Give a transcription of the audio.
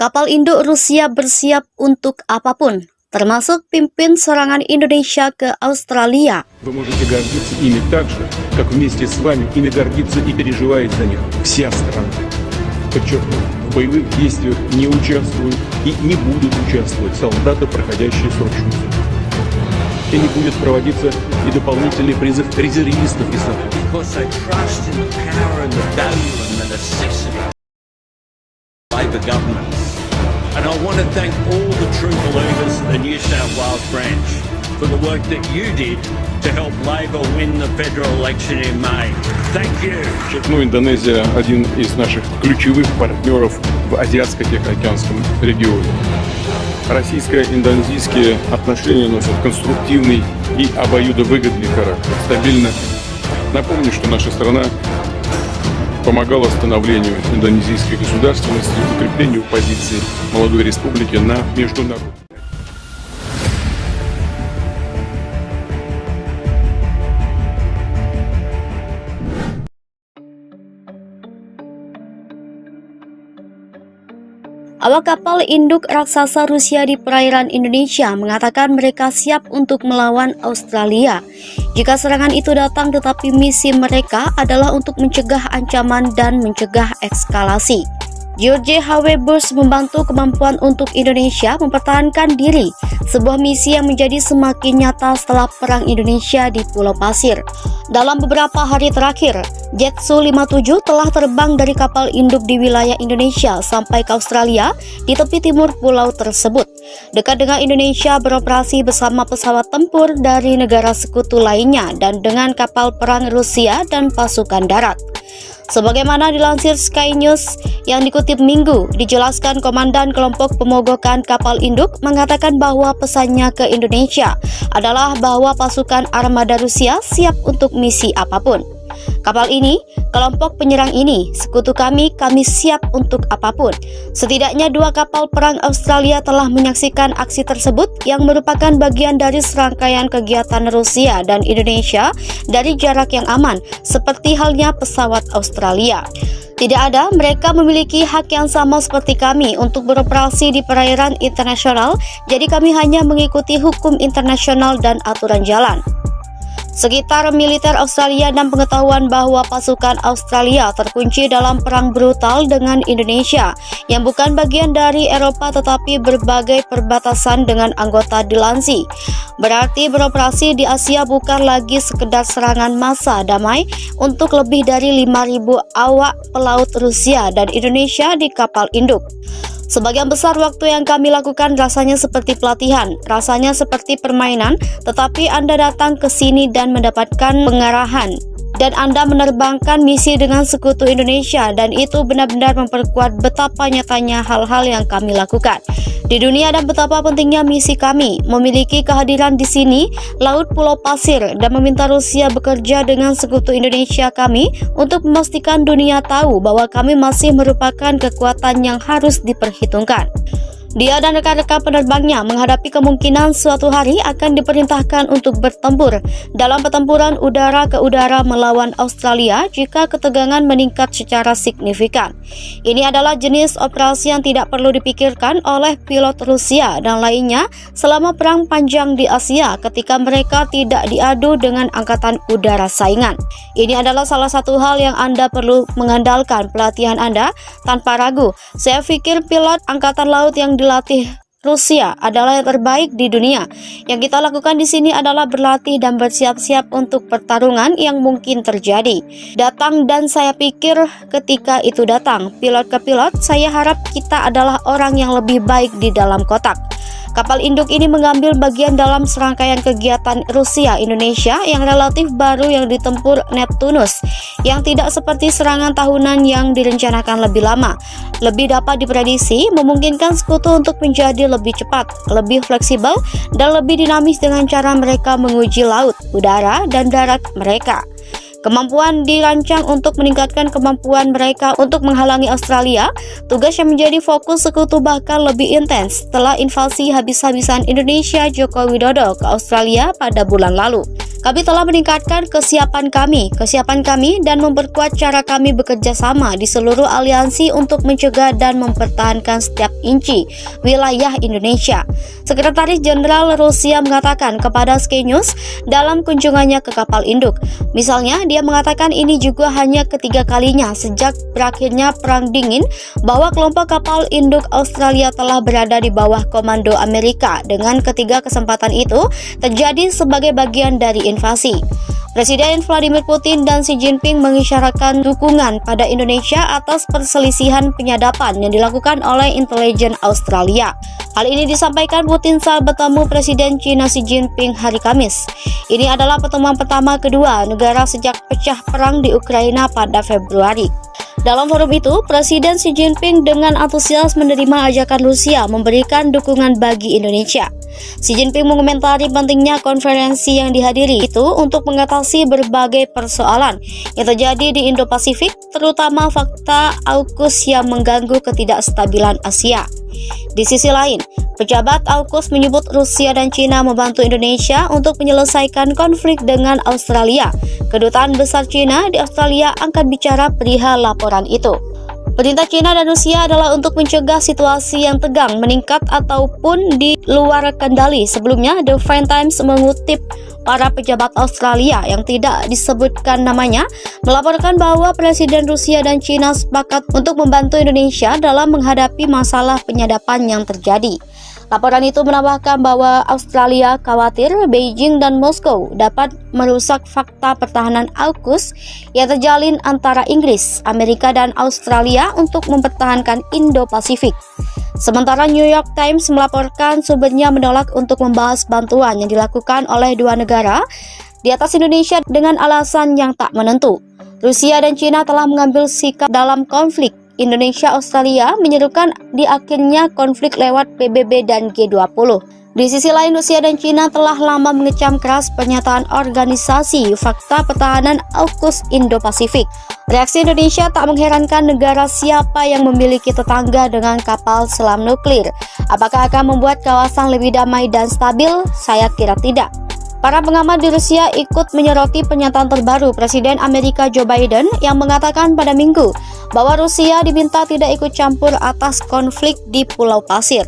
Kapal induk Rusia bersiap untuk apapun, termasuk pimpin serangan Indonesia ke Australia. Вы можете гордиться ими так же, как вместе с вами ими гордится и переживает за них вся страна. Подчеркну, в боевых действиях не участвуют и не будут участвовать солдаты, проходящие срок службы. И не будет проводиться и дополнительный призыв резервистов и солдат. And I want to thank all the true believers of the New South Wales branch for the work that you did to help Labor win the federal election in May. Thank you. Подчеркну, Индонезия один из наших ключевых партнеров в Азиатско-Тихоокеанском регионе. Российско-индонезийские отношения носят конструктивный и обоюдовыгодный характер. Стабильно. Напомню, что наша страна помогала становлению индонезийской государственности и укреплению позиций молодой республики на международном. Awak kapal induk raksasa Rusia di perairan Indonesia mengatakan mereka siap untuk melawan Australia jika serangan itu datang, tetapi misi mereka adalah untuk mencegah ancaman dan mencegah eskalasi. George H.W. Bush membantu kemampuan untuk Indonesia mempertahankan diri, sebuah misi yang menjadi semakin nyata setelah Perang Indonesia di Pulau Pasir. Dalam beberapa hari terakhir, jet Su-57 telah terbang dari kapal induk di wilayah Indonesia sampai ke Australia di tepi timur pulau tersebut. Dekat dengan Indonesia beroperasi bersama pesawat tempur dari negara sekutu lainnya dan dengan kapal perang Rusia dan pasukan darat. Sebagaimana dilansir Sky News yang dikutip Minggu, dijelaskan Komandan Kelompok Pemogokan Kapal Induk mengatakan bahwa pesannya ke Indonesia adalah bahwa pasukan armada Rusia siap untuk misi apapun. Kapal ini, kelompok penyerang ini, sekutu kami siap untuk apapun. Setidaknya 2 kapal perang Australia telah menyaksikan aksi tersebut yang merupakan bagian dari serangkaian kegiatan Rusia dan Indonesia dari jarak yang aman, seperti halnya pesawat Australia. Tidak ada, mereka memiliki hak yang sama seperti kami untuk beroperasi di perairan internasional, jadi kami hanya mengikuti hukum internasional dan aturan jalan. Sekitar militer Australia dan pengetahuan bahwa pasukan Australia terkunci dalam perang brutal dengan Indonesia yang bukan bagian dari Eropa tetapi berbagai perbatasan dengan anggota dilansi. Berarti beroperasi di Asia bukan lagi sekedar serangan massa damai untuk lebih dari 5.000 awak pelaut Rusia dan Indonesia di kapal induk. Sebagian besar waktu yang kami lakukan rasanya seperti pelatihan, rasanya seperti permainan, tetapi Anda datang ke sini dan mendapatkan pengarahan. Dan Anda menerbangkan misi dengan sekutu Indonesia, dan itu benar-benar memperkuat betapa nyatanya hal-hal yang kami lakukan di dunia dan betapa pentingnya misi kami memiliki kehadiran di sini, Laut Pulau Pasir, dan meminta Rusia bekerja dengan sekutu Indonesia kami untuk memastikan dunia tahu bahwa kami masih merupakan kekuatan yang harus diperhitungkan. Dia dan rekan-rekan penerbangnya menghadapi kemungkinan suatu hari akan diperintahkan untuk bertempur dalam pertempuran udara ke udara melawan Australia jika ketegangan meningkat secara signifikan. Ini adalah jenis operasi yang tidak perlu dipikirkan oleh pilot Rusia dan lainnya selama perang panjang di Asia ketika mereka tidak diadu dengan angkatan udara saingan. Ini adalah salah satu hal yang Anda perlu mengandalkan pelatihan Anda tanpa ragu. Saya pikir pilot angkatan laut yang dilatih Rusia adalah yang terbaik di dunia. Yang kita lakukan di sini adalah berlatih dan bersiap-siap untuk pertarungan yang mungkin terjadi. Datang dan saya pikir ketika itu datang, pilot ke pilot, saya harap kita adalah orang yang lebih baik di dalam kotak. Kapal induk ini mengambil bagian dalam serangkaian kegiatan Rusia Indonesia yang relatif baru yang ditempur Neptunus, yang tidak seperti serangan tahunan yang direncanakan lebih lama. Lebih dapat diprediksi, memungkinkan sekutu untuk menjadi lebih cepat, lebih fleksibel, dan lebih dinamis dengan cara mereka menguji laut, udara, dan darat mereka. Kemampuan dirancang untuk meningkatkan kemampuan mereka untuk menghalangi Australia, tugas yang menjadi fokus sekutu bahkan lebih intens setelah invasi habis-habisan Indonesia Joko Widodo ke Australia pada bulan lalu. Kami telah meningkatkan kesiapan kami dan memperkuat cara kami bekerja sama di seluruh aliansi untuk mencegah dan mempertahankan setiap inci wilayah Indonesia. Sekretaris Jenderal Rusia mengatakan kepada Sky News dalam kunjungannya ke kapal induk. Misalnya, dia mengatakan ini juga hanya ketiga kalinya sejak berakhirnya Perang Dingin bahwa kelompok kapal induk Australia telah berada di bawah komando Amerika. Dengan ketiga kesempatan itu terjadi sebagai bagian dari invasi. Presiden Vladimir Putin dan Xi Jinping mengisyaratkan dukungan pada Indonesia atas perselisihan penyadapan yang dilakukan oleh intelijen Australia. Hal ini disampaikan Putin saat bertemu Presiden China Xi Jinping hari Kamis. Ini adalah pertemuan pertama kedua negara sejak pecah perang di Ukraina pada Februari. Dalam forum itu, Presiden Xi Jinping dengan antusias menerima ajakan Rusia memberikan dukungan bagi Indonesia. Xi Jinping mengomentari pentingnya konferensi yang dihadiri itu untuk mengatasi berbagai persoalan yang terjadi di Indo-Pasifik, terutama fakta AUKUS yang mengganggu ketidakstabilan Asia. Di sisi lain, pejabat AUKUS menyebut Rusia dan China membantu Indonesia untuk menyelesaikan konflik dengan Australia. Kedutaan Besar China di Australia angkat bicara perihal laporan itu. Perintah China dan Rusia adalah untuk mencegah situasi yang tegang meningkat ataupun di luar kendali. Sebelumnya, The Financial Times mengutip para pejabat Australia yang tidak disebutkan namanya melaporkan bahwa Presiden Rusia dan China sepakat untuk membantu Indonesia dalam menghadapi masalah penyadapan yang terjadi. Laporan itu menambahkan bahwa Australia khawatir Beijing dan Moskow dapat merusak fakta pertahanan AUKUS yang terjalin antara Inggris, Amerika, dan Australia untuk mempertahankan Indo-Pasifik. Sementara New York Times melaporkan sumbernya menolak untuk membahas bantuan yang dilakukan oleh dua negara di atas Indonesia dengan alasan yang tak menentu. Rusia dan China telah mengambil sikap dalam konflik Indonesia-Australia, menyerukan di akhirnya konflik lewat PBB dan G20. Di sisi lain, Rusia dan China telah lama mengecam keras pernyataan organisasi fakta pertahanan AUKUS Indo-Pasifik. Reaksi Indonesia tak mengherankan negara siapa yang memiliki tetangga dengan kapal selam nuklir. Apakah akan membuat kawasan lebih damai dan stabil? Saya kira tidak. Para pengamat di Rusia ikut menyoroti pernyataan terbaru Presiden Amerika Joe Biden yang mengatakan pada Minggu bahwa Rusia diminta tidak ikut campur atas konflik di Pulau Pasir.